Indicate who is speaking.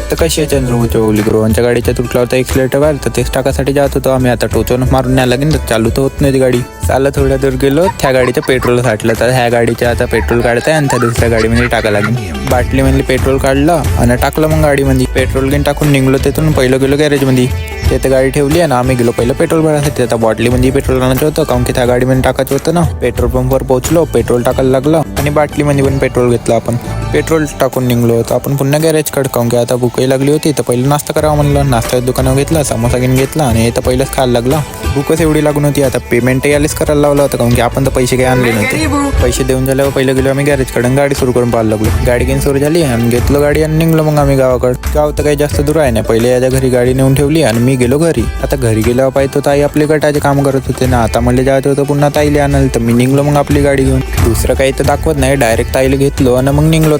Speaker 1: तर कशी आहे चंद्रपूरच्या ओलीग्रोवांच्या गाडीच्या तुटला होता एक्सिलेटर वायर, तर तेच टाकासाठी जात होतो आम्ही. आता टोचून मारून न्यायला लागेल, तर चालू तर होत नाही ती गाडी. चालला थोड्या दूर गेलो, त्या गाडीचं पेट्रोल साठलं. तर ह्या गाडीच्या आता पेट्रोल काढताय आणि त्या दुसऱ्या गाडीमध्ये टाकायला लागेल. बाटलीमध्ये पेट्रोल काढलं आणि टाकलं मग गाडीमध्ये. पेट्रोल घेऊन टाकून निघलो तिथून. पहिलं गेलो गॅरेजमध्ये, तिथे गाडी ठेवली आणि आम्ही गेलो पहिलं पेट्रोल भरायसाठी. आता बॉटलीमध्ये पेट्रोल आणायचं होतं, कारण की त्या गाडीमध्ये टाकायचं होतं ना. पेट्रोल पंपवर पोहोचलो, पेट्रोल टाकायला लागलं आणि बाटलीमध्ये पण पेट्रोल घेतलं आपण. पेट्रोल टाकून निघलो होतो आपण पुन्हा गॅरेजकडे, कारण की आता भूकही लागली होती. तर पहिलं नाश्ता करावं म्हणलं. नाश्त्याच्या दुकानावर घेतला, समोसा घेऊन घेतला आणि तर पहिलंच खायला लागला. भूकच एवढी लागून होती. आता पेमेंटही आलीच करायला लावलं होतं, कारण की आपण तर पैसे काही आणले नव्हते. पैसे देऊन झाल्यावर पहिलं गेलो आम्ही गॅरेजकडे, गाडी सुरू करून पाहायला लागलो. गाडी घेऊन सुरू झाली आणि घेतलो गाडी आणि निघलो मग आम्ही गावाकडे. गाव तर काही जास्त दूर आहे ना. पहिले याच्या घरी गाडी नेऊन ठेवली आणि मी गेलो घरी. आता घरी गेल्यावर पाहिजे ताई आपले गटाचे काम करत होते ना. आता मला जायचं होतं पुन्हा ताईला आणायला, तर मी निघलो मग आपली गाडी घेऊन. दुसरं काही तर दाखवत नाही, डायरेक्ट ताईला घेतलो आणि मग निघलो